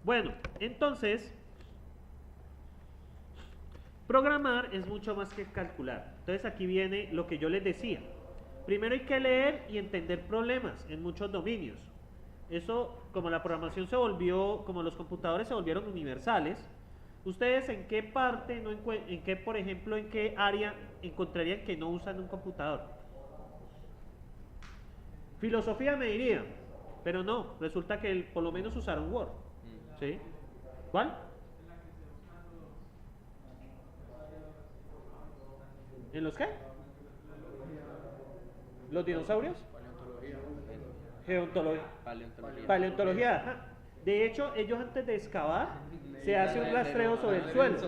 Bueno, entonces, programar es mucho más que calcular. Entonces aquí viene lo que yo les decía. Primero hay que leer y entender problemas en muchos dominios. Eso, como la programación se volvió, como los computadores se volvieron universales, ¿ustedes en qué parte, no en qué, por ejemplo, en qué área encontrarían que no usan un computador? Filosofía me diría, pero no, resulta que por lo menos usaron Word. ¿Sí? ¿Cuál? ¿En los qué? ¿Los dinosaurios? Paleontología. Geontología. Paleontología. Paleontología, ajá. De hecho, ellos antes de excavar, se hace un rastreo sobre el suelo.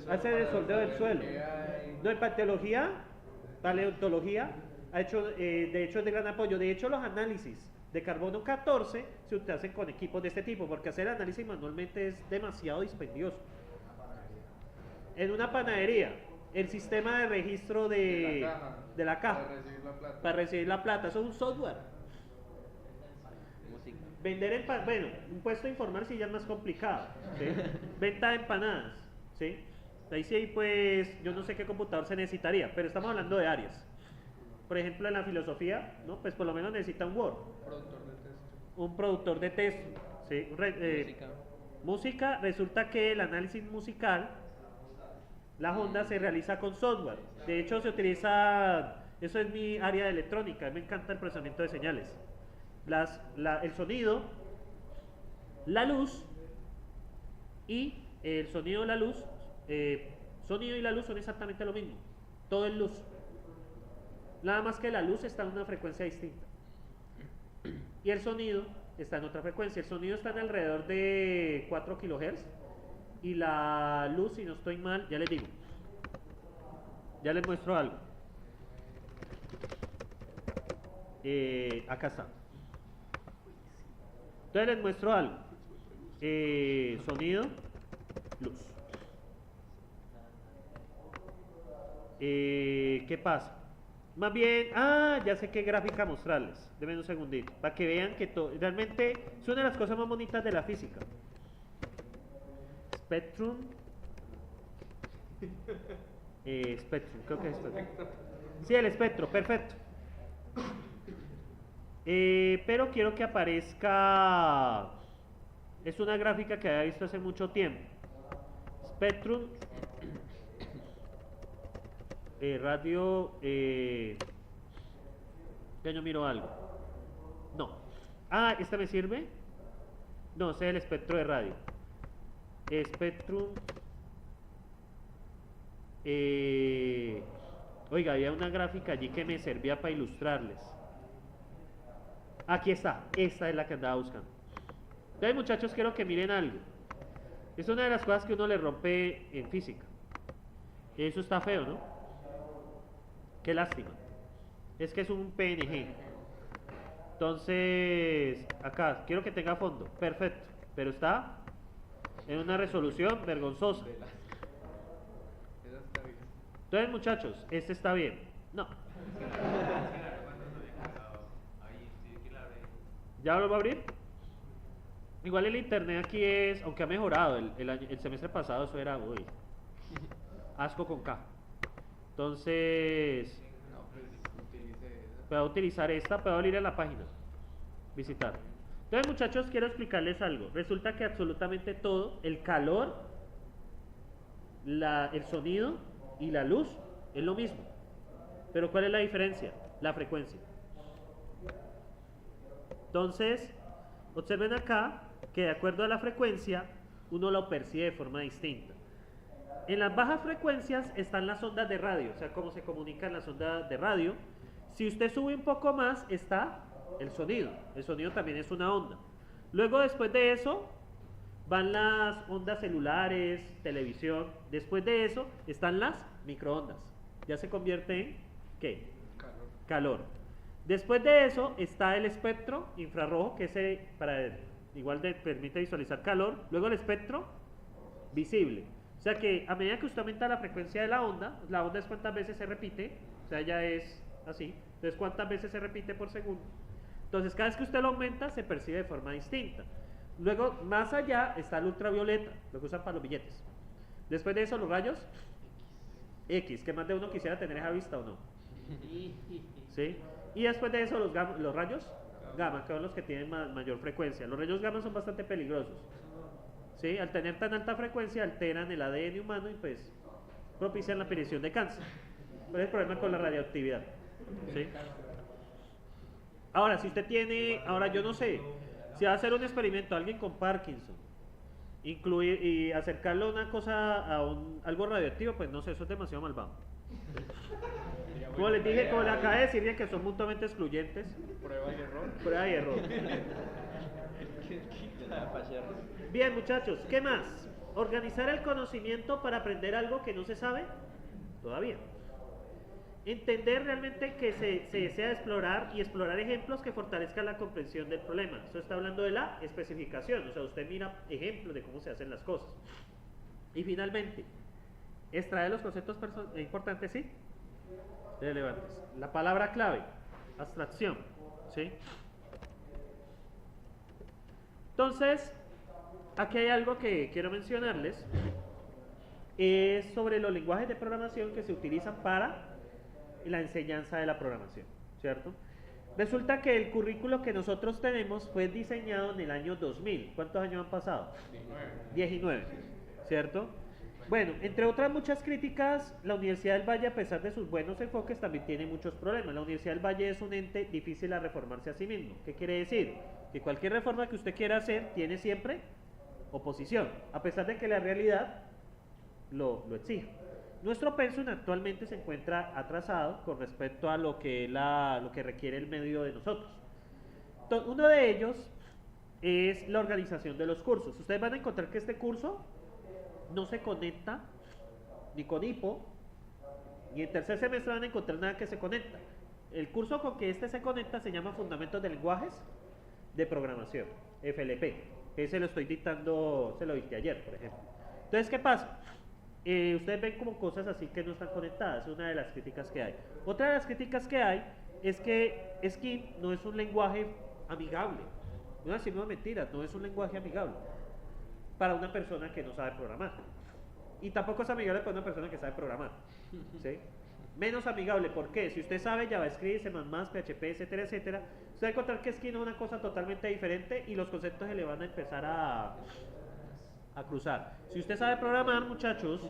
Hace el sondeo del suelo. No, en paleontología, ha hecho, de hecho es de gran apoyo. De hecho, los análisis de carbono 14 se hacen con equipos de este tipo, porque hacer análisis manualmente es demasiado dispendioso. En una panadería, el sistema de registro de la caja para recibir la plata. para recibir la plata, eso es un software. Música. Vender bueno, un puesto informal sí ya es más complicado, ¿sí? Venta de empanadas, ¿sí? Ahí sí, pues, yo no sé qué computador se necesitaría, pero estamos hablando de áreas. Por ejemplo, en la filosofía, ¿no? Pues por lo menos necesita un Word, Productor de texto. un productor de texto, ¿sí? Música. Música, resulta que el análisis musical, la Honda se realiza con software. De hecho, se utiliza, eso es mi área de electrónica, me encanta el procesamiento de señales. El sonido, la luz y el sonido, la luz, sonido y la luz son exactamente lo mismo. Todo es luz. Nada más que la luz está en una frecuencia distinta. Y el sonido está en otra frecuencia. El sonido está en alrededor de 4 kHz. Y la luz, si no estoy mal, ya les digo. Ya les muestro algo. Acá está. Entonces les muestro algo. Sonido, luz. ¿Qué pasa? Más bien, ya sé qué gráfica mostrarles. Denme un segundito. Para que vean que realmente es una de las cosas más bonitas de la física. Spectrum. Spectrum, creo que es Spectrum. Sí, el espectro, perfecto. Pero quiero que aparezca. Es una gráfica que había visto hace mucho tiempo. Spectrum. Radio. Ya yo miro algo. No. ¿Esta me sirve? No, ese es el espectro de radio. Spectrum. Oiga, había una gráfica allí que me servía para ilustrarles. Aquí está, esta es la que andaba buscando. Entonces, muchachos, quiero que miren algo. Es una de las cosas que uno le rompe en física. Eso está feo, ¿no? Qué lástima. Es que es un PNG. Entonces, acá, quiero que tenga fondo. Perfecto. Pero está en una resolución vergonzosa. Entonces, muchachos, este está bien. No. ¿Ya lo va a abrir? Igual el internet aquí es, aunque ha mejorado, el semestre pasado eso era, uy, asco con K. Entonces, No, pues utilice esa. puedo utilizar esta, puedo ir a la página, visitar. Entonces, muchachos, quiero explicarles algo. Resulta que absolutamente todo, el calor, el sonido y la luz es lo mismo. Pero ¿cuál es la diferencia? La frecuencia. Entonces, observen acá que de acuerdo a la frecuencia, uno lo percibe de forma distinta. En las bajas frecuencias están las ondas de radio, o sea, cómo se comunican las ondas de radio. Si usted sube un poco más, está el sonido. El sonido también es una onda. Luego, después de eso, van las ondas celulares, televisión. Después de eso, están las microondas. Ya se convierte en, ¿qué? Calor. Después de eso está el espectro infrarrojo, que permite visualizar calor. Luego el espectro visible. O sea que a medida que usted aumenta la frecuencia de la onda es cuántas veces se repite, o sea, ya es así. Entonces, cuántas veces se repite por segundo. Entonces, cada vez que usted lo aumenta, se percibe de forma distinta. Luego, más allá está el ultravioleta, lo que usan para los billetes. Después de eso, los rayos X, que más de uno quisiera tener esa vista o no. ¿Sí? Y después de eso, los rayos gamma, que son los que tienen mayor frecuencia. Los rayos gamma son bastante peligrosos. ¿Sí? Al tener tan alta frecuencia, alteran el ADN humano y pues propician la aparición de cáncer. ¿Cuál es el problema con la radioactividad? ¿Sí? Ahora, si usted tiene, ahora yo no sé, si va a hacer un experimento a alguien con Parkinson, incluir y acercarlo a una cosa, algo radioactivo, pues no sé, eso es demasiado malvado. Como les dije, como le acabé de decir, bien que son mutuamente excluyentes. Prueba y error. Prueba y error. Bien, muchachos, ¿qué más? Organizar el conocimiento para aprender algo que no se sabe todavía. Entender realmente que se desea explorar y explorar ejemplos que fortalezcan la comprensión del problema. Esto está hablando de la especificación, o sea, usted mira ejemplos de cómo se hacen las cosas. Y finalmente, extraer los conceptos importantes, ¿sí? Relevantes. La palabra clave, abstracción, ¿sí? Entonces, aquí hay algo que quiero mencionarles, es sobre los lenguajes de programación que se utilizan para la enseñanza de la programación, ¿cierto? Resulta que el currículo que nosotros tenemos fue diseñado en el año 2000. ¿Cuántos años han pasado? 19, ¿cierto? Bueno, entre otras muchas críticas, la Universidad del Valle, a pesar de sus buenos enfoques, también tiene muchos problemas. La Universidad del Valle es un ente difícil a reformarse a sí mismo. ¿Qué quiere decir? Que cualquier reforma que usted quiera hacer tiene siempre oposición, a pesar de que la realidad lo exige. Nuestro pensum actualmente se encuentra atrasado con respecto a lo que requiere el medio de nosotros. Uno de ellos es la organización de los cursos. Ustedes van a encontrar que este curso no se conecta ni con HIPO, ni en tercer semestre van a encontrar nada que se conecta. El curso con que este se conecta se llama Fundamentos de Lenguajes de Programación, FLP. Ese lo estoy dictando, se lo dicté ayer, por ejemplo. Entonces, ¿qué pasa? Ustedes ven como cosas así que no están conectadas, es una de las críticas que hay. Otra de las críticas que hay es que Scheme no es un lenguaje amigable. No voy a decir una mentira, no es un lenguaje amigable para una persona que no sabe programar. Y tampoco es amigable para una persona que sabe programar. ¿Sí? Menos amigable, ¿por qué? Si usted sabe JavaScript, C++, PHP, etcétera, etcétera, usted va a encontrar que Scheme es una cosa totalmente diferente y los conceptos se le van a empezar a cruzar. Si usted sabe programar, muchachos,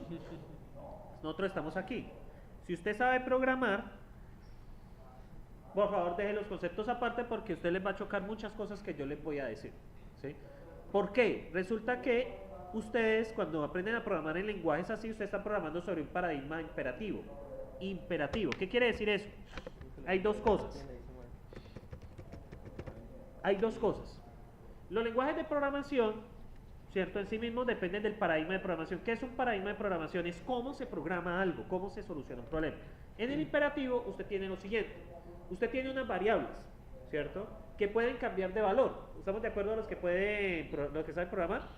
nosotros estamos aquí. Si usted sabe programar, por favor deje los conceptos aparte porque a usted les va a chocar muchas cosas que yo les voy a decir, ¿sí? ¿Por qué? Resulta que ustedes cuando aprenden a programar en lenguajes así, ustedes están programando sobre un paradigma imperativo. Imperativo. ¿Qué quiere decir eso? Hay dos cosas. Hay dos cosas. Los lenguajes de programación, ¿cierto? En sí mismos dependen del paradigma de programación. ¿Qué es un paradigma de programación? Es cómo se programa algo, cómo se soluciona un problema. En el imperativo usted tiene lo siguiente. Usted tiene unas variables, ¿cierto? Que pueden cambiar de valor. ¿Estamos de acuerdo a los que saben programar?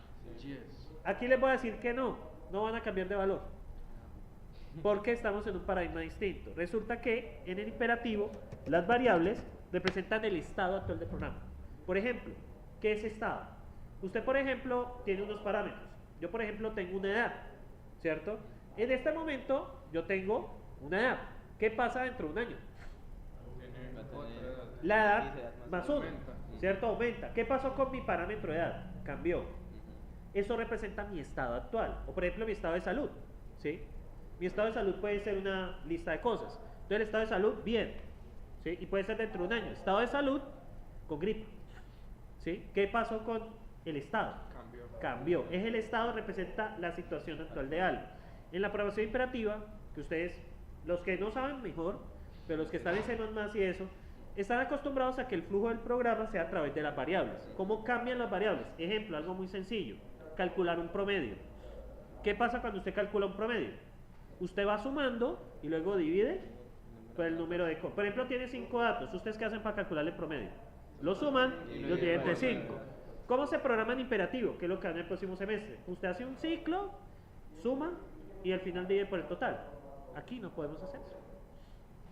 Aquí les voy a decir que no van a cambiar de valor. Porque estamos en un paradigma distinto. Resulta que en el imperativo las variables representan el estado actual del programa. Por ejemplo, ¿qué es estado? Usted, por ejemplo, tiene unos parámetros. Yo, por ejemplo, tengo una edad, ¿cierto? En este momento yo tengo una edad. ¿Qué pasa dentro de un año? La edad más 1, ¿cierto? Aumenta. ¿Qué pasó con mi parámetro de edad? Cambió. Eso representa mi estado actual. O, por ejemplo, mi estado de salud, ¿sí? Mi estado de salud puede ser una lista de cosas. Entonces, el estado de salud, bien, ¿sí? Y puede ser dentro de un año. Estado de salud con gripe, ¿sí? ¿Qué pasó con el estado? Cambió. Es el estado, representa la situación actual de algo. En la programación imperativa, que ustedes, los que no saben mejor, pero los que están en C++ y eso, están acostumbrados a que el flujo del programa sea a través de las variables. ¿Cómo cambian las variables? Ejemplo, algo muy sencillo, calcular un promedio. ¿Qué pasa cuando usted calcula un promedio? Usted va sumando y luego divide por el número de... Por ejemplo, tiene 5 datos. ¿Ustedes qué hacen para calcular el promedio? Lo suman y lo dividen entre 5. ¿Cómo se programa en imperativo? Que es lo que va en el próximo semestre. Usted hace un ciclo, suma y al final divide por el total. Aquí no podemos hacer eso,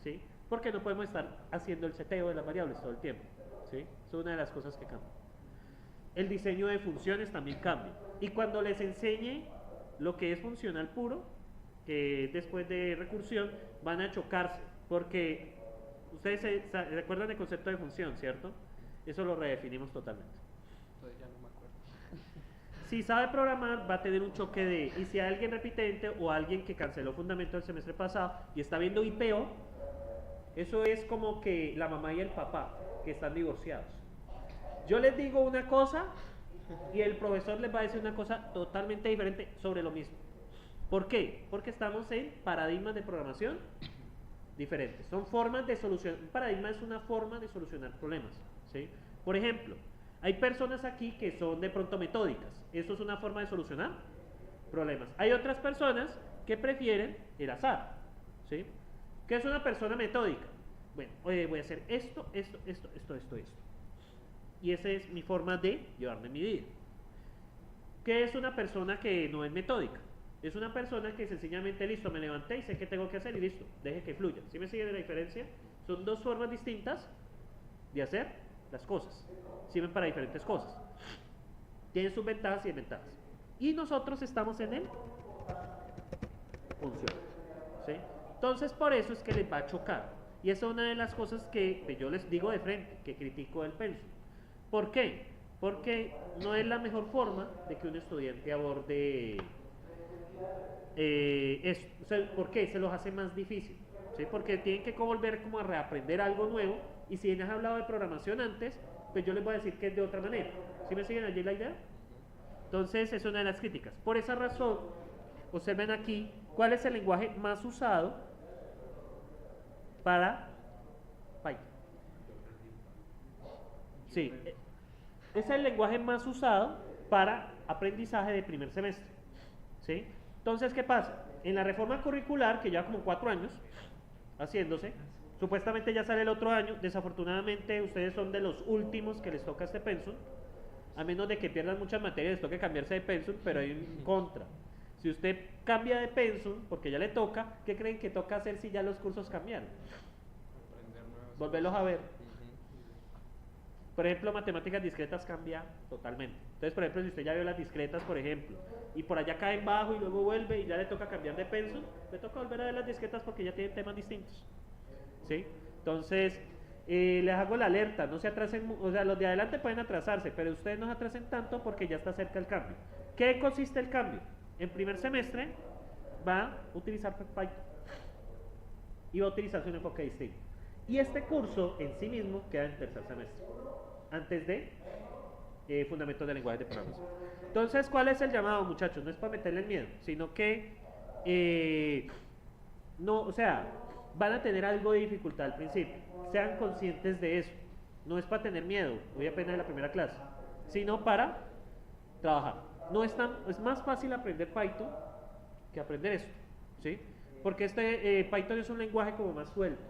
¿sí? Porque no podemos estar haciendo el seteo de las variables todo el tiempo, ¿sí? Es una de las cosas que cambian. el diseño de funciones también cambia. Y cuando les enseñe lo que es funcional puro, que después de recursión, van a chocarse, porque ustedes se recuerdan del concepto de función, ¿cierto? Eso lo redefinimos totalmente. Entonces ya no me acuerdo. Si sabe programar, va a tener un choque de, y si hay alguien repitente o alguien que canceló fundamento el semestre pasado y está viendo IPO, eso es como que la mamá y el papá que están divorciados. Yo les digo una cosa y el profesor les va a decir una cosa totalmente diferente sobre lo mismo. ¿Por qué? Porque estamos en paradigmas de programación diferentes. Son formas de solucionar. Un paradigma es una forma de solucionar problemas, ¿sí? Por ejemplo, hay personas aquí que son de pronto metódicas. Eso es una forma de solucionar problemas. Hay otras personas que prefieren el azar, ¿sí? ¿Qué es una persona metódica? Bueno, voy a hacer esto. Y esa es mi forma de llevarme mi vida. ¿Qué es una persona que no es metódica? Es una persona que sencillamente, listo, me levanté y sé qué tengo que hacer y listo, deje que fluya. ¿Sí me siguen la diferencia? Son dos formas distintas de hacer las cosas. Sirven para diferentes cosas. Tienen sus ventajas y desventajas. Y nosotros estamos en el función, ¿sí? Entonces, por eso es que les va a chocar. Y esa es una de las cosas que yo les digo de frente, que critico del pensum. ¿Por qué? Porque no es la mejor forma de que un estudiante aborde esto. O sea, ¿por qué? Se los hace más difícil, ¿sí? Porque tienen que volver como a reaprender algo nuevo, y si les has hablado de programación antes, pues yo les voy a decir que es de otra manera. ¿Sí me siguen allí la idea? Entonces, es una de las críticas. Por esa razón, observen aquí cuál es el lenguaje más usado para Python. Sí, es el lenguaje más usado para aprendizaje de primer semestre, ¿sí? Entonces, ¿qué pasa? En la reforma curricular, que lleva como 4 años haciéndose, supuestamente ya sale el otro año. Desafortunadamente, ustedes son de los últimos que les toca este pensum, a menos de que pierdan muchas materias, les toque cambiarse de pensum, pero hay un contra. Si usted cambia de pensum, porque ya le toca, ¿qué creen que toca hacer si ya los cursos cambiaron? Aprender nuevas Volverlos a ver. cosas. Por ejemplo, matemáticas discretas cambia totalmente. Entonces, por ejemplo, si usted ya vio las discretas, por ejemplo, y por allá cae en bajo y luego vuelve y ya le toca cambiar de pensum, le toca volver a ver las discretas porque ya tienen temas distintos, ¿sí? Entonces, les hago la alerta, no se atrasen, o sea, los de adelante pueden atrasarse, pero ustedes no se atrasen tanto porque ya está cerca el cambio. ¿Qué consiste el cambio? En primer semestre va a utilizar Python y va a utilizarse un enfoque distinto. Y este curso en sí mismo queda en tercer semestre, antes de fundamentos de lenguajes de programación. Entonces, ¿cuál es el llamado, muchachos? No es para meterle el miedo, sino que no, o sea, van a tener algo de dificultad al principio. Sean conscientes de eso. No es para tener miedo, voy apenas en la primera clase, sino para trabajar. No es es más fácil aprender Python que aprender esto, ¿sí? Porque Python es un lenguaje como más suelto,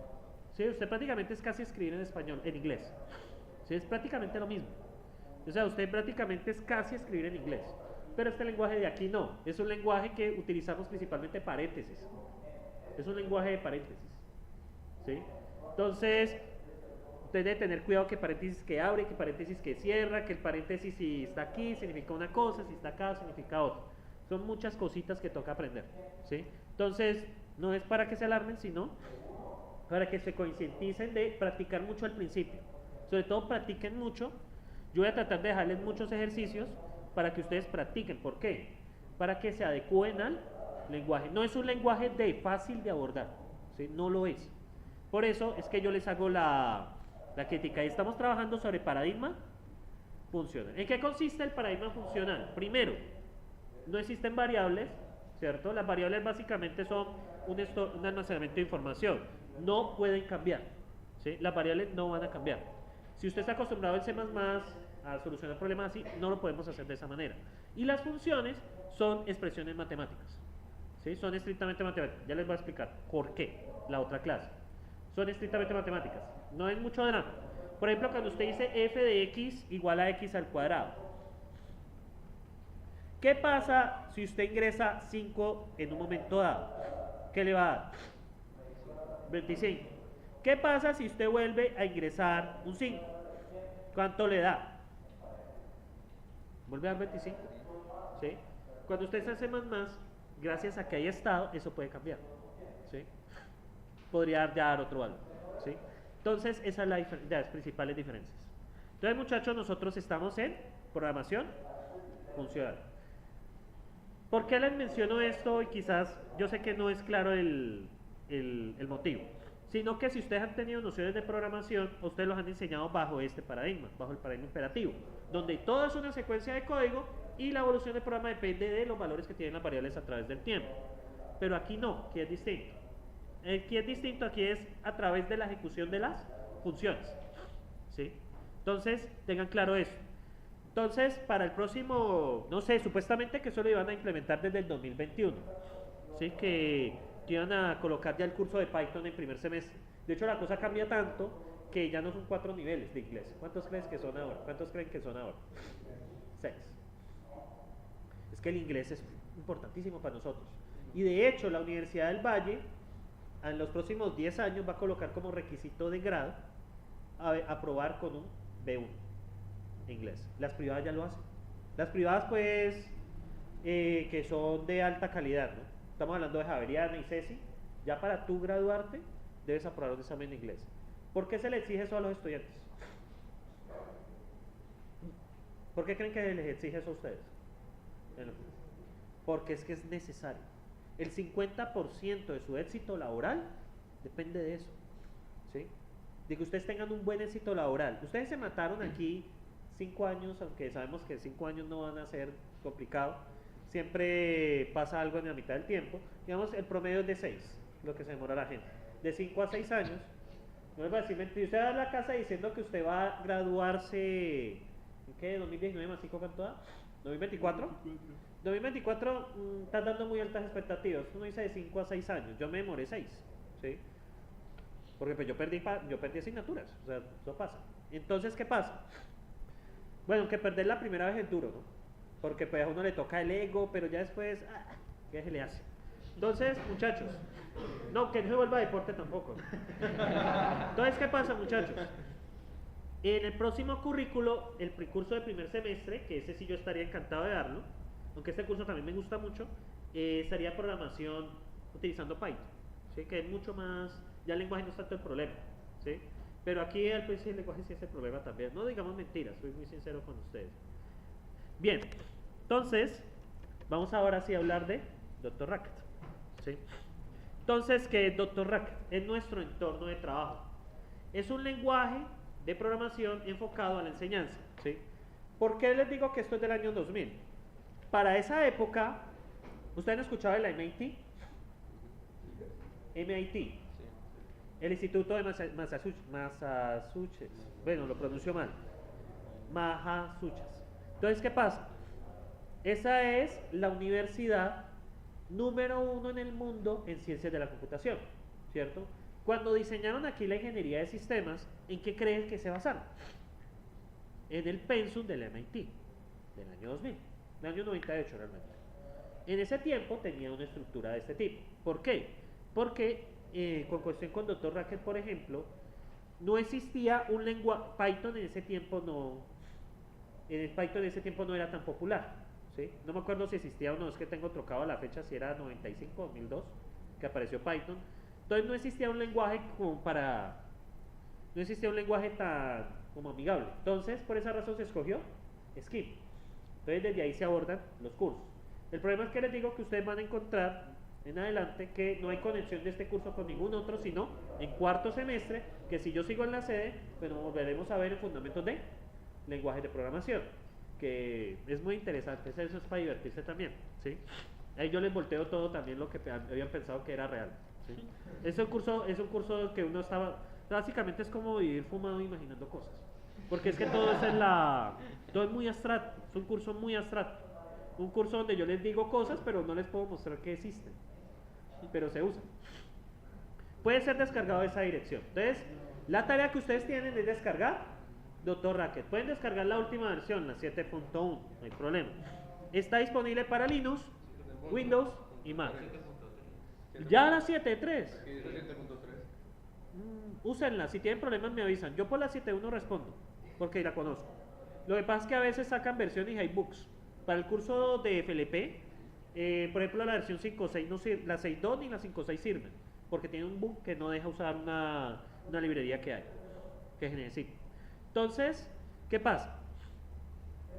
¿sí? Usted prácticamente es casi escribir en español, en inglés, ¿sí? Es prácticamente lo mismo. O sea, usted prácticamente es casi escribir en inglés. Pero este lenguaje de aquí no. Es un lenguaje que utilizamos principalmente paréntesis. Es un lenguaje de paréntesis, ¿sí? Entonces, usted debe tener cuidado que paréntesis que abre, que paréntesis que cierra, que el paréntesis si está aquí significa una cosa, si está acá significa otra. Son muchas cositas que toca aprender, ¿sí? Entonces, no es para que se alarmen, sino para que se concienticen de practicar mucho al principio. Sobre todo, practiquen mucho. Yo voy a tratar de dejarles muchos ejercicios para que ustedes practiquen. ¿Por qué? Para que se adecúen al lenguaje. No es un lenguaje de fácil de abordar, ¿sí? No lo es. Por eso es que yo les hago la crítica. Y estamos trabajando sobre paradigma funcional. ¿En qué consiste el paradigma funcional? Primero, no existen variables, ¿cierto? Las variables básicamente son un almacenamiento de información. No pueden cambiar, ¿sí? Las variables no van a cambiar. Si usted está acostumbrado en C++ a solucionar problemas así, no lo podemos hacer de esa manera. Y las funciones son expresiones matemáticas, ¿sí? Son estrictamente matemáticas. Ya les voy a explicar por qué la otra clase. Son estrictamente matemáticas. No es mucho drama. Por ejemplo, cuando usted dice f de x igual a x al cuadrado. ¿Qué pasa si usted ingresa 5 en un momento dado? ¿Qué le va a dar? 25. ¿Qué pasa si usted vuelve a ingresar un 5? ¿Cuánto le da? vuelve a dar 25. ¿Sí? Cuando usted hace más, gracias a que hay estado, eso puede cambiar. ¿Sí? Podría dar otro valor. ¿Sí? Entonces, esa es las principales diferencias. Entonces, muchachos, nosotros estamos en programación funcional. ¿Por qué les menciono esto? Y quizás yo sé que no es claro el motivo, sino que si ustedes han tenido nociones de programación, ustedes los han enseñado bajo este paradigma, bajo el paradigma imperativo, donde todo es una secuencia de código y la evolución del programa depende de los valores que tienen las variables a través del tiempo. Pero aquí no, aquí es distinto. Aquí es distinto, aquí es a través de la ejecución de las funciones. ¿Sí? Entonces, tengan claro eso. Entonces, para el próximo, no sé, supuestamente que eso lo iban a implementar desde el 2021. ¿Sí? Que iban a colocar ya el curso de Python en primer semestre. De hecho, la cosa cambia tanto que ya no son 4 niveles de inglés. ¿Cuántos creen que son ahora? ¿Cuántos creen que son ahora? 6. Es que el inglés es importantísimo para nosotros. Y de hecho, la Universidad del Valle, en los próximos 10 años, va a colocar como requisito de grado aprobar con un B1 de inglés. Las privadas ya lo hacen. Las privadas, pues, que son de alta calidad, ¿no? Estamos hablando de Javeriana y Ceci. Ya para tú graduarte, debes aprobar un examen de inglés. ¿Por qué se le exige eso a los estudiantes? ¿Por qué creen que les exige eso a ustedes? Porque es que es necesario. El 50% de su éxito laboral depende de eso. ¿Sí? De que ustedes tengan un buen éxito laboral. Ustedes se mataron aquí 5 años, aunque sabemos que 5 años no van a ser complicados. Siempre pasa algo en la mitad del tiempo. Digamos, el promedio es de 6, lo que se demora la gente. De 5 a 6 años. No les va a decir mentira. Usted va a la casa diciendo que usted va a graduarse. ¿En qué? ¿2019 más 5 cuánto da? ¿2024? 2024 está dando muy altas expectativas. Uno dice de 5 a 6 años. Yo me demoré 6. ¿Sí? Porque pues yo perdí asignaturas. O sea, eso pasa. Entonces, ¿qué pasa? Bueno, que perder la primera vez es duro, ¿no? Porque pues a uno le toca el ego, pero ya después, ¿qué se le hace? Entonces, muchachos, no, que no se vuelva deporte tampoco. Entonces, ¿qué pasa, muchachos? En el próximo currículo, el curso de primer semestre, que ese sí yo estaría encantado de darlo, aunque este curso también me gusta mucho, sería programación utilizando Python, ¿sí? Que es mucho más, ya el lenguaje no es tanto el problema, ¿sí? Pero aquí al principio el lenguaje sí es el problema también, no digamos mentiras, soy muy sincero con ustedes. Bien, entonces, vamos ahora sí a hablar de Dr. Racket, ¿sí? Entonces, ¿qué es Dr. Racket? Es nuestro entorno de trabajo. Es un lenguaje de programación enfocado a la enseñanza, ¿sí? ¿Por qué les digo que esto es del año 2000? Para esa época, ¿ustedes han escuchado el MIT? MIT, sí. El Instituto de Massachusetts, bueno, lo pronuncio mal, Massachusetts. Entonces, ¿qué pasa? Esa es la universidad número 1 en el mundo en ciencias de la computación, ¿cierto? Cuando diseñaron aquí la ingeniería de sistemas, ¿en qué creen que se basaron? En el pensum del MIT, del año 2000, del año 98 realmente. En ese tiempo tenía una estructura de este tipo. ¿Por qué? Porque con cuestión con Dr. Racket, por ejemplo, no existía un lenguaje, Python en ese tiempo el Python en ese tiempo no era tan popular, ¿sí? No me acuerdo si existía o no, es que tengo trocado la fecha, si era 95 o 2002 que apareció Python. Entonces no existía un lenguaje como no existía un lenguaje tan como amigable. Entonces, por esa razón se escogió Scheme. Entonces desde ahí se abordan los cursos. El problema es que les digo que ustedes van a encontrar en adelante que no hay conexión de este curso con ningún otro, sino en cuarto semestre, que si yo sigo en la sede, bueno, volveremos a ver el fundamento de lenguajes de programación, que es muy interesante, eso es para divertirse también, ¿sí? Ahí yo les volteo todo también lo que habían pensado que era real, ¿sí? Es un curso que uno estaba, básicamente es como vivir fumado imaginando cosas, porque es que todo es muy abstracto, es un curso muy abstracto, un curso donde yo les digo cosas, pero no les puedo mostrar que existen, pero se usan. Puede ser descargado de esa dirección. Entonces, la tarea que ustedes tienen es descargar Dr. Racket. Pueden descargar la última versión, la 7.1, no hay problema. Está disponible para Linux, Windows y Mac. Ya la 7.3. Úsenla, si tienen problemas me avisan. Yo por la 7.1 respondo, porque la conozco. Lo que pasa es que a veces sacan versiones y hay bugs. Para el curso de FLP, por ejemplo, la versión 5.6 no sirve, la 6.2 ni la 5.6 sirven, porque tiene un bug que no deja usar una librería que hay, que se necesita. Entonces, ¿qué pasa?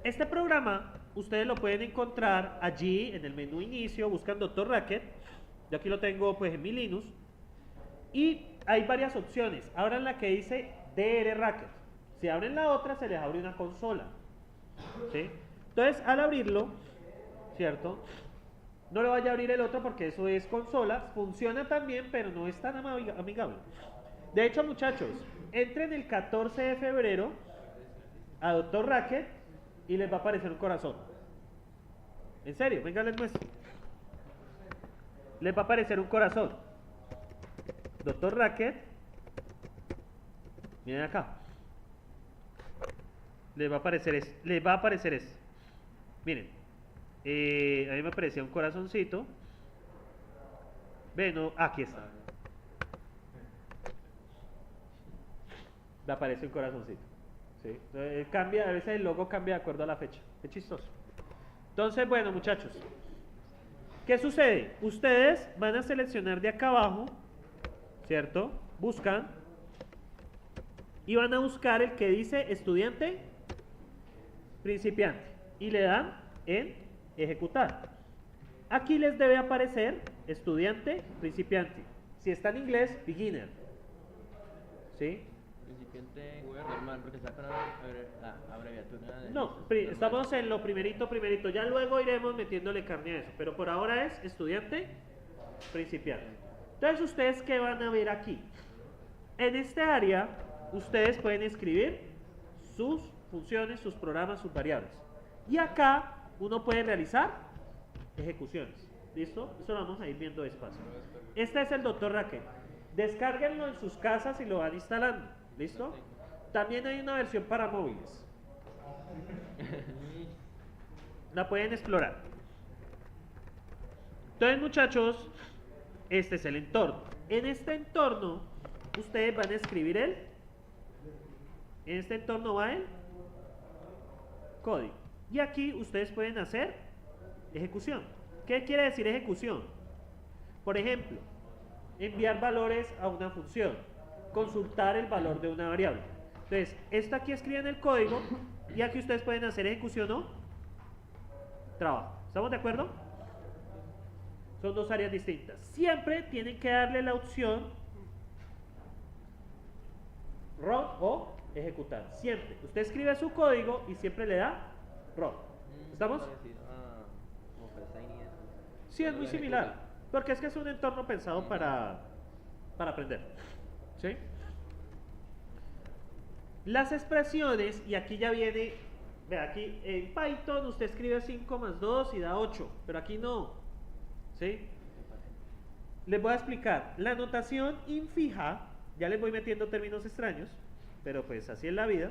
Este programa ustedes lo pueden encontrar allí en el menú inicio, buscan Dr. Racket. Yo aquí lo tengo pues en mi Linux. Y hay varias opciones. Abran la que dice DR Racket. Si abren la otra, se les abre una consola. ¿Sí? Entonces, al abrirlo, ¿cierto? No le vaya a abrir el otro porque eso es consola. Funciona también, pero no es tan amigable. De hecho, muchachos, entren el 14 de febrero a Dr. Racket y les va a aparecer un corazón. En serio, venga, les muestro. Les va a aparecer un corazón. Dr. Racket. Miren acá. Les va a aparecer eso. Les va a aparecer eso. Miren. A mí me aparecía un corazoncito. Ven, no, aquí está. Me aparece un corazoncito. ¿Sí? Cambia, a veces el logo cambia de acuerdo a la fecha. Es chistoso. Entonces, bueno, muchachos. ¿Qué sucede? Ustedes van a seleccionar de acá abajo, ¿cierto? Buscan. Y van a buscar el que dice estudiante principiante. Y le dan en ejecutar. Aquí les debe aparecer estudiante principiante. Si está en inglés, beginner. ¿Sí? Principiante normal, porque sacan la abreviatura de... No, estamos en lo primerito. Ya luego iremos metiéndole carne a eso. Pero por ahora es estudiante principiante. Entonces, ¿ustedes qué van a ver aquí? En este área, ustedes pueden escribir sus funciones, sus programas, sus variables. Y acá uno puede realizar ejecuciones. ¿Listo? Eso lo vamos a ir viendo despacio. Este es el Dr. Racket. Descárguenlo en sus casas y lo van instalando. ¿Listo? También hay una versión para móviles. La pueden explorar. Entonces, muchachos, este es el entorno. En este entorno, ustedes van a escribir en este entorno va el código. Y aquí ustedes pueden hacer ejecución. ¿Qué quiere decir ejecución? Por ejemplo, enviar valores a una función, consultar el valor de una variable. Entonces, esto aquí escriben el código y aquí ustedes pueden hacer ejecución o trabajo. ¿Estamos de acuerdo? Son dos áreas distintas. Siempre tienen que darle la opción run o ejecutar. Siempre. Usted escribe su código y siempre le da run. ¿Estamos? Sí, es muy similar. Porque es que es un entorno pensado para aprender. ¿Sí? Las expresiones, y aquí ya viene, vea, aquí en Python usted escribe 5 más 2 y da 8, pero aquí no. ¿Sí? Les voy a explicar. La notación infija, ya les voy metiendo términos extraños, pero pues así es la vida.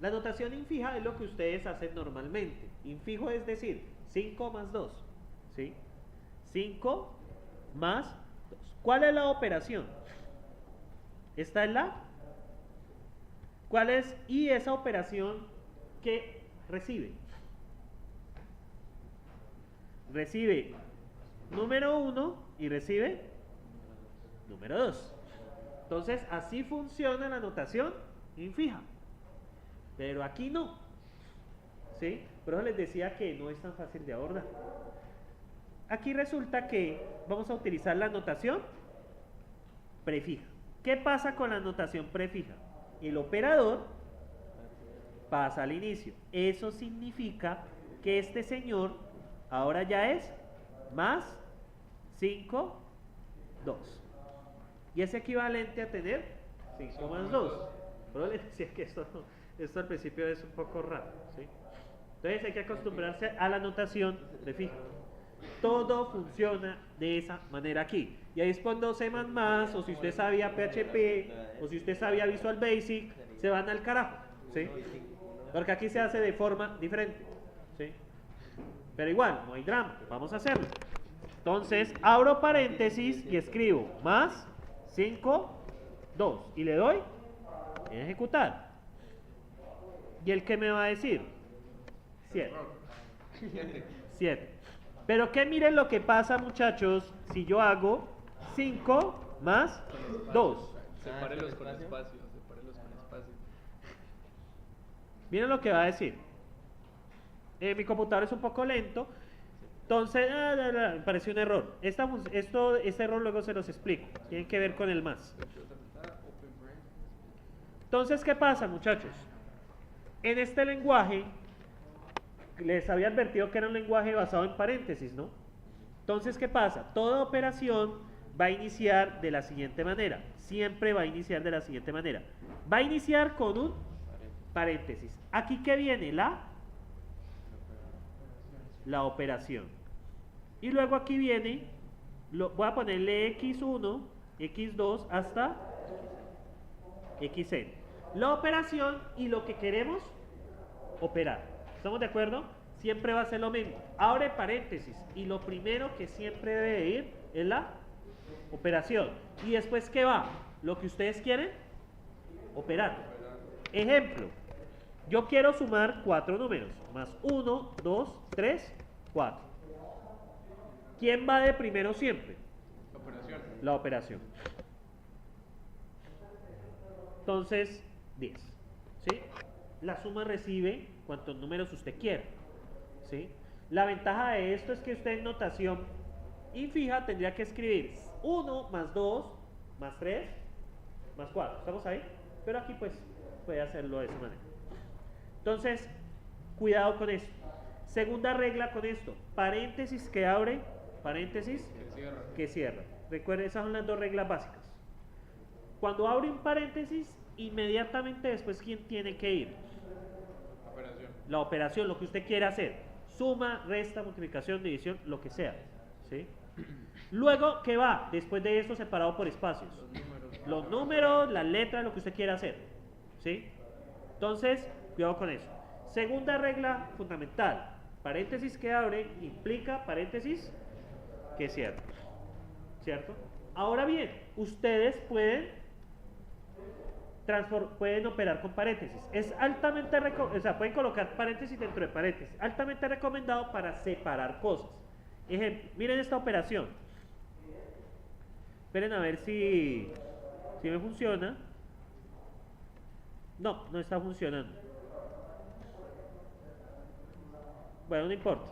La notación infija es lo que ustedes hacen normalmente. Infijo es decir, 5 más 2. ¿Sí? 5 más 2. ¿Cuál es la operación? Esta es la. ¿Cuál es? Y esa operación que recibe. Recibe número 1 y recibe número 2. Entonces, así funciona la notación infija. Pero aquí no. ¿Sí? Por eso les decía que no es tan fácil de abordar. Aquí resulta que vamos a utilizar la notación prefija. ¿Qué pasa con la notación prefija? El operador pasa al inicio. Eso significa que este señor ahora ya es más 5, 2. Y es equivalente a tener 5 más 2. Pero les decía que esto al principio es un poco raro. ¿Sí? Entonces hay que acostumbrarse a la notación prefija. Todo funciona de esa manera aquí. Y ahí es cuando C++, o si usted sabía PHP, o si usted sabía Visual Basic, se van al carajo. ¿Sí? Porque aquí se hace de forma diferente. ¿Sí? Pero igual, no hay drama, vamos a hacerlo. Entonces, abro paréntesis y escribo más 5, 2. Y le doy en ejecutar. ¿Y el qué me va a decir? 7. 7. Pero que miren lo que pasa, muchachos, si yo hago 5 más 2. Sepárelos con espacio. espacio, sepárelos con espacio. Miren lo que va a decir. Mi computador es un poco lento. Entonces, me pareció un error. Este error luego se los explico. Tiene que ver con el más. Entonces, ¿qué pasa, muchachos? En este lenguaje, les había advertido que era un lenguaje basado en paréntesis, ¿no? Entonces, ¿qué pasa? Toda operación va a iniciar de la siguiente manera. Siempre va a iniciar de la siguiente manera. Va a iniciar con un paréntesis. ¿Aquí qué viene? La operación. Y luego aquí viene, voy a ponerle x1, x2 hasta xn. La operación y lo que queremos operar. ¿Estamos de acuerdo? Siempre va a ser lo mismo. Abre paréntesis y lo primero que siempre debe ir es la operación. Y después, ¿qué va? Lo que ustedes quieren operar. Ejemplo, yo quiero sumar 4 números, más 1, 2, 3, 4. ¿Quién va de primero siempre? Operación. La operación. Entonces, 10. ¿Sí? La suma recibe cuantos números usted quiera. ¿Sí? La ventaja de esto es que usted en notación infija tendría que escribir 1 más 2 más 3 más 4. ¿Estamos ahí? Pero aquí pues puede hacerlo de esa manera. Entonces, cuidado con esto. Segunda regla con esto. Paréntesis que abre, paréntesis que cierra. Recuerden, esas son las dos reglas básicas. Cuando abre un paréntesis, inmediatamente después, ¿quién tiene que ir? Operación. La operación, lo que usted quiera hacer. Suma, resta, multiplicación, división, lo que sea. ¿Sí? Luego, ¿qué va? Después de eso, separado por espacios. Los números, las letras, lo que usted quiera hacer. ¿Sí? Entonces, cuidado con eso. Segunda regla fundamental. Paréntesis que abre implica paréntesis que cierra. ¿Cierto? Ahora bien, ustedes pueden operar con paréntesis. Es altamente pueden colocar paréntesis dentro de paréntesis. Altamente recomendado para separar cosas. Ejemplo, miren esta operación. Esperen a ver si me funciona. No, no está funcionando. Bueno, no importa.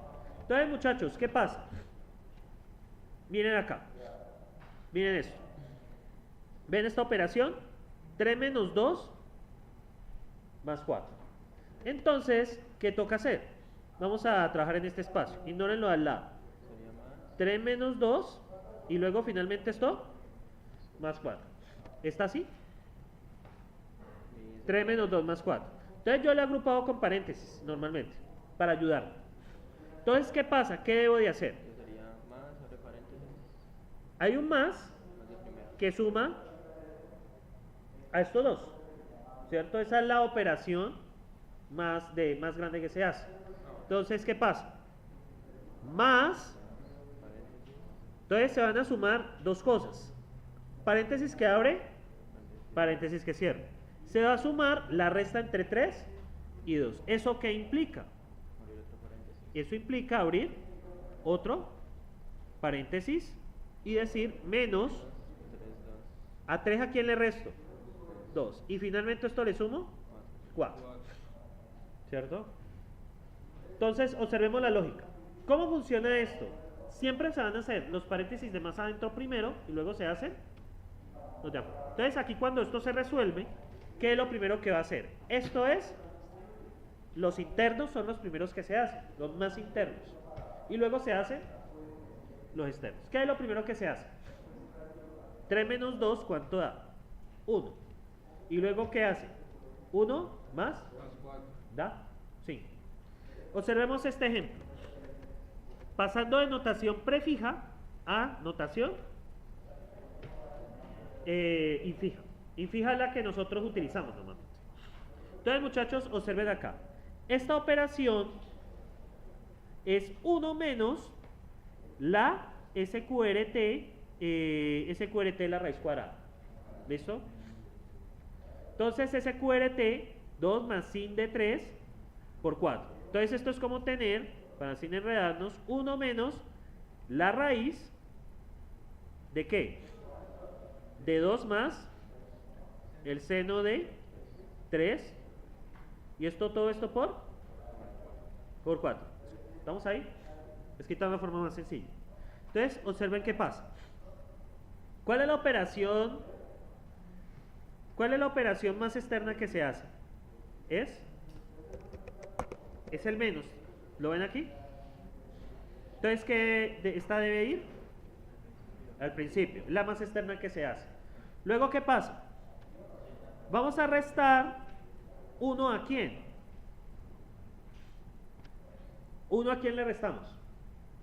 Entonces, muchachos, ¿qué pasa? Miren acá. Miren esto. ¿Ven esta operación? 3 menos 2 más 4. Entonces, ¿qué toca hacer? Vamos a trabajar en este espacio. Ignórenlo al lado. 3 menos 2 y luego finalmente esto más 4. ¿Está así? 3 menos 2 más 4. Entonces yo lo he agrupado con paréntesis normalmente para ayudar. Entonces, ¿qué pasa? ¿Qué debo de hacer? Sería más sobre paréntesis, Hay un más más de primero. que suma a estos dos, ¿cierto? Esa es la operación más grande que se hace. Entonces, ¿qué pasa? Más, entonces se van a sumar dos cosas. Paréntesis que abre, paréntesis que cierra. Se va a sumar la resta entre 3 y 2. ¿Eso qué implica? Abrir otro paréntesis. Eso implica abrir otro paréntesis y decir menos 3, 2, a 3, ¿a quién le resto? 2. Y finalmente esto le sumo 4. ¿Cierto? Entonces, observemos la lógica. ¿Cómo funciona esto? Siempre se van a hacer los paréntesis de más adentro primero y luego se hacen los de afuera. Entonces, aquí cuando esto se resuelve, ¿qué es lo primero que va a hacer? Esto es, los internos son los primeros que se hacen, los más internos. Y luego se hacen los externos. ¿Qué es lo primero que se hace? 3 menos 2, ¿cuánto da? 1. ¿Y luego qué hace? 1 más, Más 4. da 5. Observemos este ejemplo. Pasando de notación prefija a notación infija. Infija es la que nosotros utilizamos normalmente. Entonces, muchachos, observen acá. Esta operación es 1 menos la SQRT de la raíz cuadrada. ¿Listo? Entonces, SQRT 2 más sin de 3 por 4. Entonces esto es como tener, para sin enredarnos, 1 menos la raíz de ¿qué? De 2 más el seno de 3. Y esto, todo esto por 4. ¿Estamos ahí? Es quitar una forma más sencilla. Entonces, observen qué pasa. ¿Cuál es la operación? ¿Cuál es la operación más externa que se hace? Es el menos. ¿Lo ven aquí? Entonces, esta debe ir al principio, la más externa que se hace. Luego, ¿qué pasa? Vamos a restar 1 a quién. 1 a quién le restamos.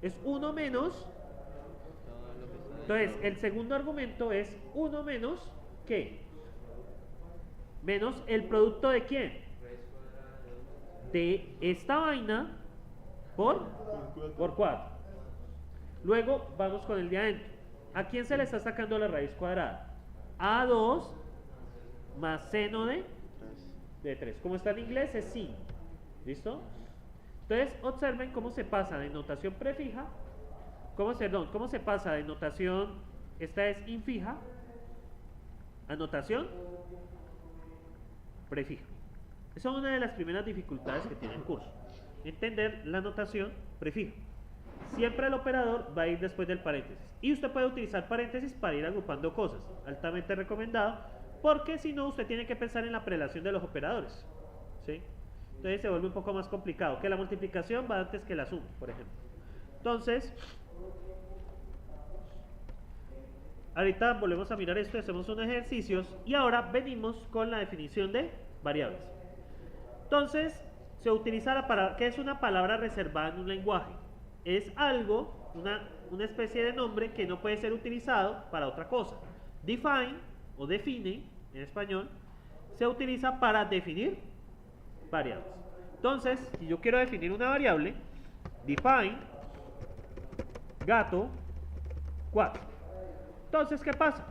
Es 1 menos. Todo lo que está Entonces, dentro. el segundo argumento es 1 menos ¿qué? Menos el producto de quién. De esta vaina por 4. Luego vamos con el de adentro. ¿A quién se le está sacando la raíz cuadrada? A2 más seno de 3. Como está en inglés es sin. ¿Listo? Entonces observen cómo se pasa de notación prefija. ¿Cómo se pasa de notación, esta es infija, a notación prefija? Esa es una de las primeras dificultades que tiene el curso. Entender la notación prefija. Siempre el operador va a ir después del paréntesis. Y usted puede utilizar paréntesis para ir agrupando cosas. Altamente recomendado, porque si no, usted tiene que pensar en la prelación de los operadores. ¿Sí? Entonces se vuelve un poco más complicado. Que la multiplicación va antes que la suma, por ejemplo. Entonces, ahorita volvemos a mirar esto, hacemos unos ejercicios y ahora venimos con la definición de variables. Entonces, se utiliza la palabra, ¿qué es una palabra reservada en un lenguaje? Es algo, una especie de nombre que no puede ser utilizado para otra cosa. Define o define en español se utiliza para definir variables. Entonces, si yo quiero definir una variable, define gato 4. Entonces, ¿qué pasa?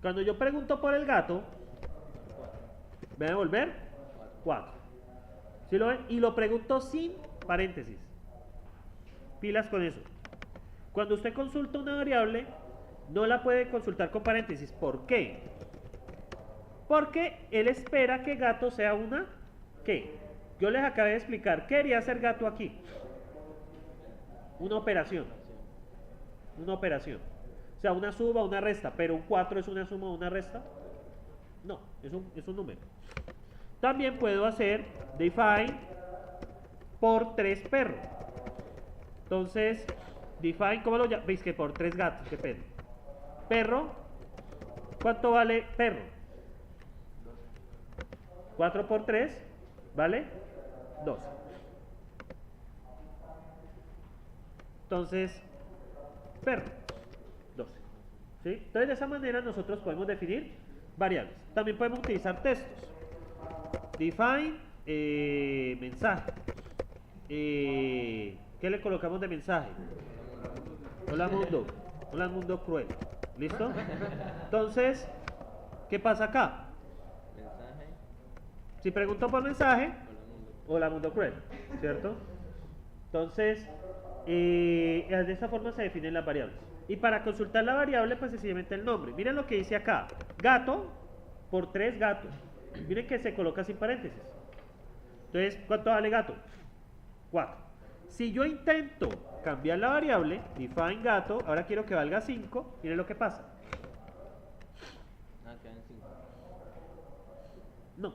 Cuando yo pregunto por el gato, ¿me va a devolver? 4. ¿Sí lo ven? Y lo pregunto sin paréntesis. Pilas con eso. Cuando usted consulta una variable, no la puede consultar con paréntesis. ¿Por qué? Porque él espera que gato sea una ¿qué? Yo les acabé de explicar. ¿Qué quería hacer gato aquí? Una operación. Una operación. O sea, una suma, una resta. Pero un 4 es una suma o una resta. No, es un número. También puedo hacer define por 3 perros. Entonces, define, ¿cómo lo llamo? Veis que por 3 gatos, qué pena. Perro, ¿cuánto vale perro? 4 por 3, ¿vale? 12. Entonces, perro, 12. ¿Sí? Entonces, de esa manera nosotros podemos definir variables. También podemos utilizar textos. Define, mensaje. ¿Qué le colocamos de mensaje? Hola mundo cruel. ¿Listo? Entonces, ¿qué pasa acá? Mensaje. Si pregunto por mensaje, Hola mundo. hola mundo cruel, ¿cierto? Entonces, de esta forma se definen las variables. Y para consultar la variable, pues sencillamente el nombre. Miren lo que dice acá. Gato por 3 gatos. Miren que se coloca sin paréntesis. Entonces, ¿cuánto vale gato? 4. Si yo intento cambiar la variable, define gato, ahora quiero que valga 5, miren lo que pasa. Ah, quedan 5. No.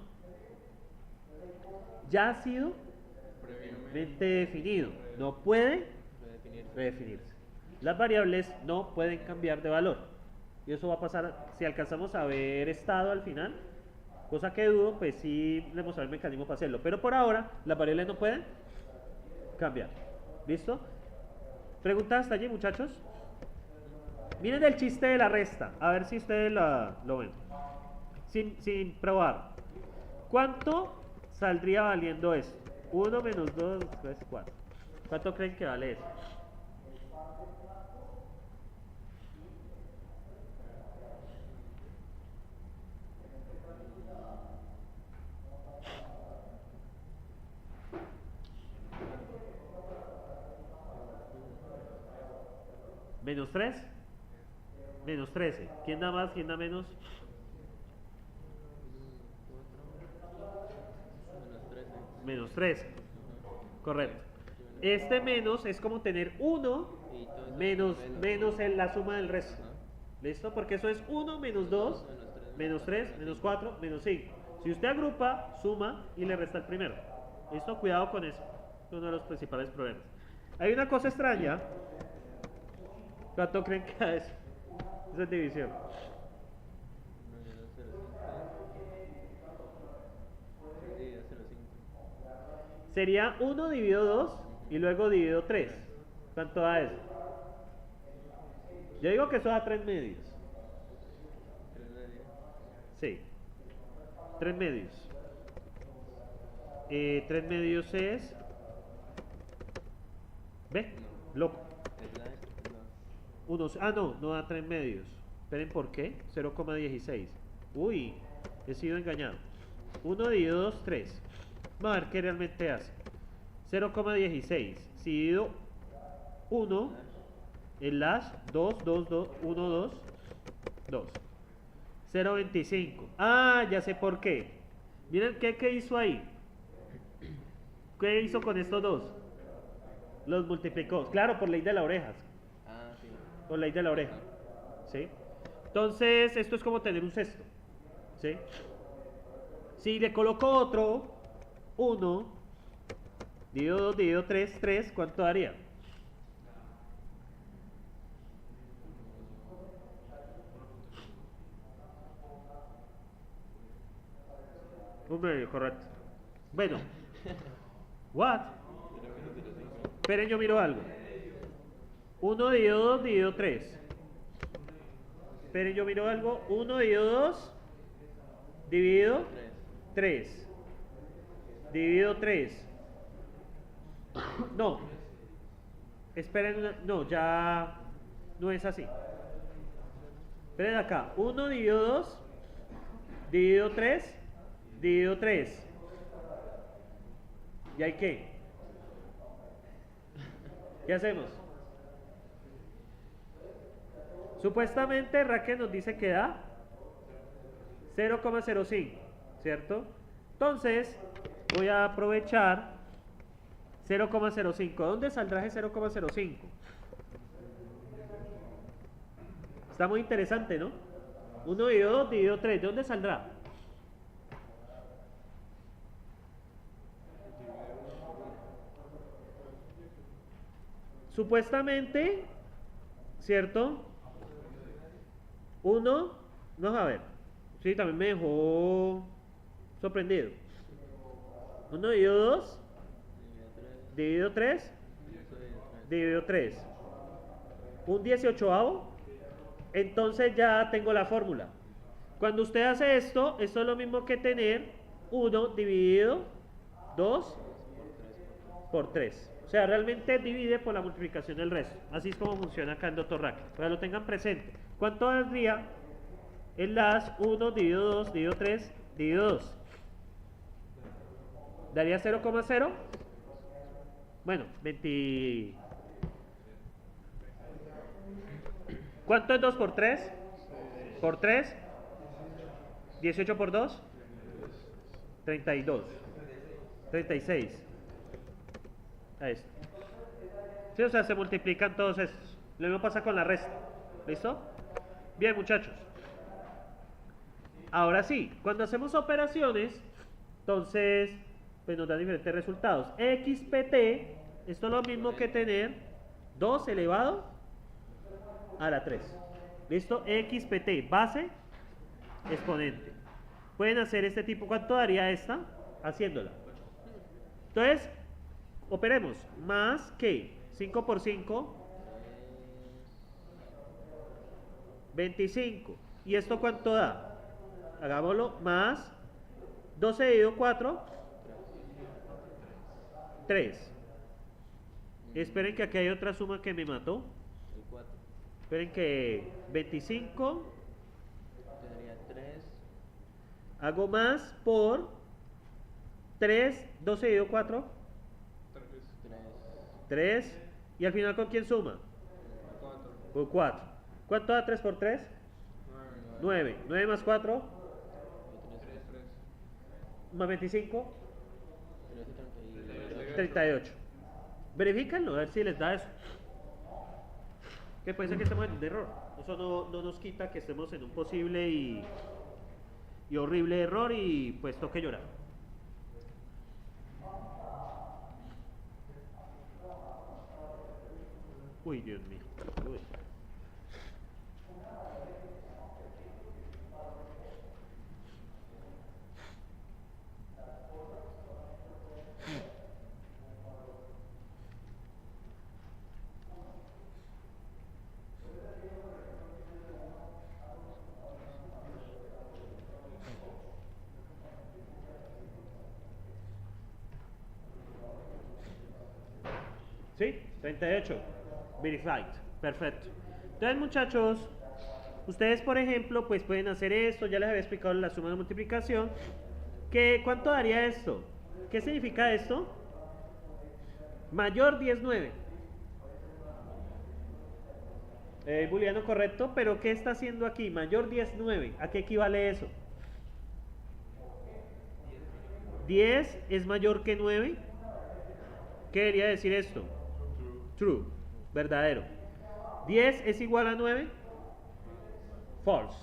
Ya ha sido Previamente. definido. No puede Puede definirse. redefinirse. Las variables no pueden cambiar de valor. Y eso va a pasar si alcanzamos a ver estado al final. Cosa que dudo, pues sí le mostraré el mecanismo para hacerlo. Pero por ahora, las variables no pueden cambiar. ¿Listo? ¿Preguntas hasta allí, muchachos? Miren el chiste de la resta. A ver si ustedes lo ven. Sin probar. ¿Cuánto saldría valiendo esto? 1 menos 2, 3, 4. ¿Cuánto creen que vale eso? Menos 3. Menos 13. ¿Quién da más? ¿Quién da menos? Menos 13. Correcto. Este menos es como tener 1 Y todo eso menos, menos. menos la suma del resto. Ajá. ¿Listo? Porque eso es 1 menos 2, menos 3, menos 4, menos 5. Si usted agrupa, suma y le resta el primero. ¿Listo? Cuidado con eso. Es uno de los principales problemas. Hay una cosa extraña. ¿Cuánto creen que es? Esa es división. 1,05. Dividido 0,5. Sería 1 dividido 2 y luego dividido 3. ¿Cuánto da eso? Yo digo que eso da 3 medios. 3,5. Sí. 3 medios. 3 medios es... ¿Ve? Loco. Es la esta, no. No da 3 medios. Esperen, ¿por qué? 0,16. Uy, he sido engañado. 1 dividido 2, 3. Vamos a ver qué realmente hace. 0,16. Si divido 1, el lash 2, 2, 2, 1, 2, 2. 0,25. Ah, ya sé por qué. Miren qué hizo ahí. ¿Qué hizo con estos dos? Los multiplicó. Claro, por ley de las orejas. Ah, sí. Por ley de la oreja. ¿Sí? Entonces, esto es como tener un cesto. ¿Sí? Si le coloco otro, 1, dividido 2, dividido 3, 3, ¿cuánto daría? Un medio, correcto. Bueno. What? Esperen, yo miro algo. 1 dividido 2 dividido 3. Esperen, yo miro algo. 1 dividido 2 dividido 3. Dividido 3. No. Esperen, no, ya no es así. Esperen acá. 1 dividido 2 dividido 3 dividido 3. ¿Y hay qué? ¿Qué hacemos? Supuestamente Raquel nos dice que da 0,05, ¿cierto? Entonces voy a aprovechar 0,05. ¿Dónde saldrá ese 0,05? Está muy interesante, ¿no? 1 dividido 2 dividido 3. ¿De dónde saldrá? Supuestamente, ¿cierto? 1, vamos a ver. Sí, también me dejó sorprendido. 1 dividido 2, dividido 3, dividido 3. Un 18avo. Entonces ya tengo la fórmula. Cuando usted hace esto es lo mismo que tener 1 dividido 2 por 3. O sea, realmente divide por la multiplicación del resto. Así es como funciona acá en Dr. Rack. Para que lo tengan presente. ¿Cuánto daría el las 1 dividido 2 dividido 3 dividido 2? ¿Daría 0,0? Bueno, 20... ¿Cuánto es 2 por 3? Por 3. 18 por 2. 32. 36. A esto. Sí, o sea, se multiplican todos estos. Lo mismo pasa con la resta. ¿Listo? Bien, muchachos. Ahora sí, cuando hacemos operaciones, entonces, pues nos dan diferentes resultados. XPT, esto es lo mismo que tener 2 elevado a la 3. ¿Listo? XPT, base, exponente. Pueden hacer este tipo. ¿Cuánto daría esta? Haciéndola. Entonces, operemos. Más que 5 por 5, 25. ¿Y esto cuánto da? Hagámoslo. Más 12 dividido 4, 3. Esperen que aquí hay otra suma que me mató. El 4. Esperen que 25. Tendría 3. Hago más por 3, 12 dividido 4, 3. 3. Y al final, ¿con quién suma? Por 4. ¿Cuánto da 3 por 3? 9. 9 más 4 más 25, 38. Verifíquenlo, a ver si les da eso. Que puede ser que estemos en un error. Eso no nos quita que estemos en un posible y horrible error y pues toque llorar. Uy, Dios mío. Uy. ¿Sí? 38. Verified. Perfecto. Entonces, muchachos, ustedes, por ejemplo, pues pueden hacer esto. Ya les había explicado la suma de multiplicación. ¿Cuánto daría esto? ¿Qué significa esto? Mayor 10, 9. Booleano correcto, pero ¿qué está haciendo aquí? Mayor 10, 9. ¿A qué equivale eso? 10 es mayor que 9. ¿Qué debería decir esto? True, verdadero. 10 es igual a 9. False.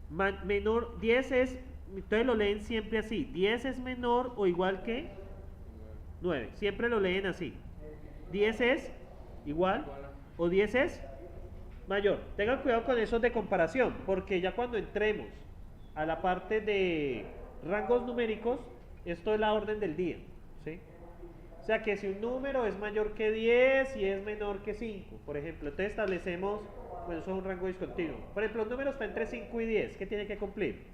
Menor, 10 es, entonces lo leen siempre así. 10 es menor o igual que 9. Siempre lo leen así. 10 es igual o 10 es mayor. Tengan cuidado con esos de comparación, porque ya cuando entremos a la parte de rangos numéricos, esto es la orden del día, ¿sí? O sea que si un número es mayor que 10 y es menor que 5, por ejemplo, entonces establecemos, bueno, eso es un rango discontinuo. Por ejemplo, un número está entre 5 y 10, ¿qué tiene que cumplir?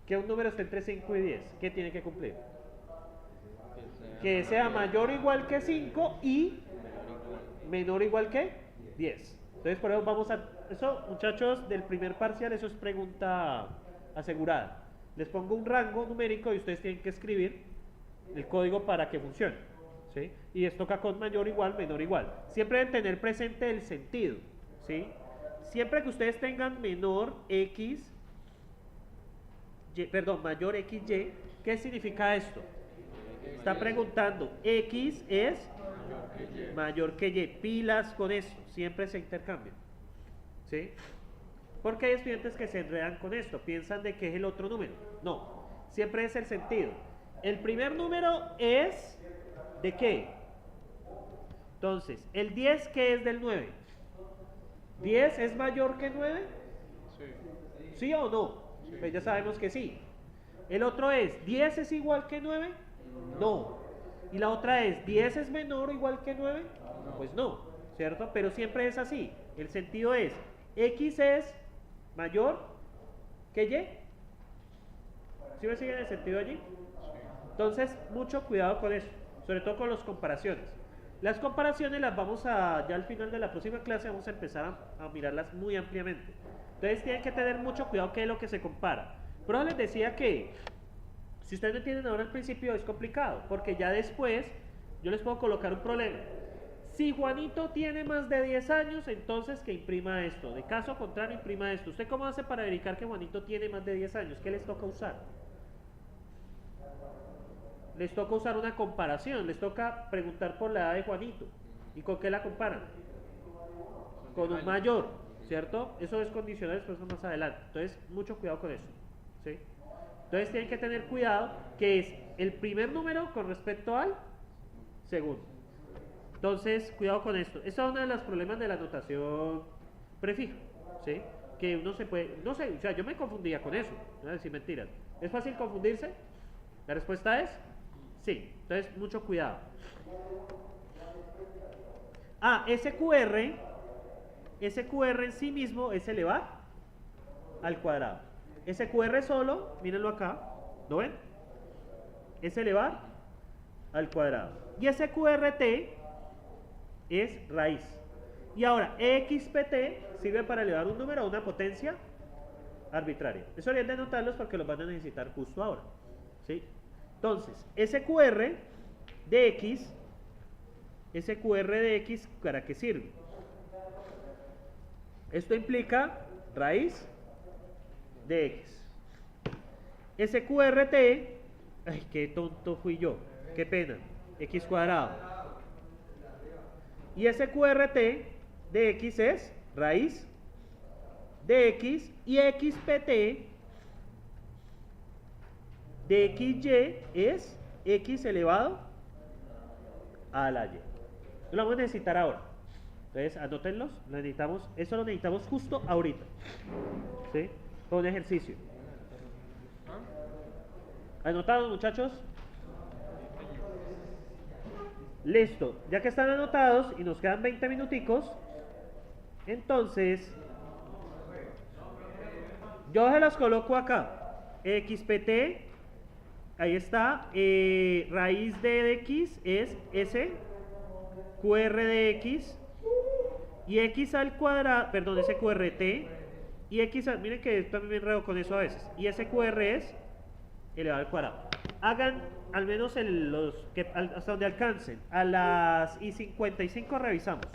Que un número está entre 5 y 10, ¿qué tiene que cumplir? Que sea mayor o igual que 5 y menor o igual que 10. Entonces, por eso vamos a... Eso, muchachos, del primer parcial, eso es pregunta asegurada. Les pongo un rango numérico y ustedes tienen que escribir el código para que funcione, ¿sí? Y esto toca con mayor igual, menor igual. Siempre deben tener presente el sentido, ¿sí? Siempre que ustedes tengan menor x, mayor xy, ¿qué significa esto? Está preguntando, x es mayor que y. Pilas con esto, siempre se intercambian, ¿sí? Porque hay estudiantes que se enredan con esto, piensan de que es el otro número. No, siempre es el sentido. El primer número es ¿de qué? Entonces, el 10, ¿qué es del 9? ¿10 es mayor que 9? Sí. ¿Sí o no? Sí. Pues ya sabemos que sí. El otro es, ¿10 es igual que 9? No. Y la otra es, ¿10 es menor o igual que 9? No. Pues no, ¿cierto? Pero siempre es así. El sentido es, X es mayor que Y. ¿Sí me siguen el sentido allí? Entonces, mucho cuidado con eso, sobre todo con las comparaciones. Las comparaciones las vamos a, ya al final de la próxima clase, vamos a empezar a mirarlas muy ampliamente. Entonces, tienen que tener mucho cuidado qué es lo que se compara. Pero les decía que, si ustedes no entienden ahora al principio, es complicado, porque ya después, yo les puedo colocar un problema. Si Juanito tiene más de 10 años, entonces que imprima esto. De caso contrario, imprima esto. ¿Usted cómo hace para verificar que Juanito tiene más de 10 años? ¿Qué les toca usar? Les toca usar una comparación, les toca preguntar por la edad de Juanito. ¿Y con qué la comparan? Con un mayor, ¿cierto? Eso es condicional, después más adelante. Entonces, mucho cuidado con eso, ¿sí? Entonces tienen que tener cuidado que es el primer número con respecto al segundo. Entonces, cuidado con esto. Ese es uno de los problemas de la notación prefijo, ¿sí? Que uno se puede, no sé, o sea, yo me confundía con eso, no voy a decir mentiras. ¿Es fácil confundirse? La respuesta es sí. Entonces, mucho cuidado. SQR en sí mismo es elevar al cuadrado. SQR solo, mírenlo acá, ¿lo ven? Es elevar al cuadrado. Y SQRT es raíz. Y ahora, EXPT sirve para elevar un número a una potencia arbitraria. Eso deberían de notarlos porque los van a necesitar justo ahora, ¿sí? Entonces, SQR de X, ¿para qué sirve? Esto implica raíz de x. SQRT, ay, qué tonto fui yo, qué pena, x cuadrado. Y SQRT de x es raíz de x y XPT de XY es x elevado a la y. Lo vamos a necesitar ahora. Entonces, anótenlos, lo necesitamos, eso lo necesitamos justo ahorita. ¿Sí? Con ejercicio. ¿Anotados, muchachos? Listo. Ya que están anotados y nos quedan 20 minuticos, entonces, yo se los coloco acá. XPT, ahí está. Raíz de x es S, QR de x. Y x al cuadrado, perdón, SQRT. Y x, miren que también me enredo con eso a veces. Y SQR es elevado al cuadrado. Hagan al menos hasta donde alcancen. A las y 55 revisamos.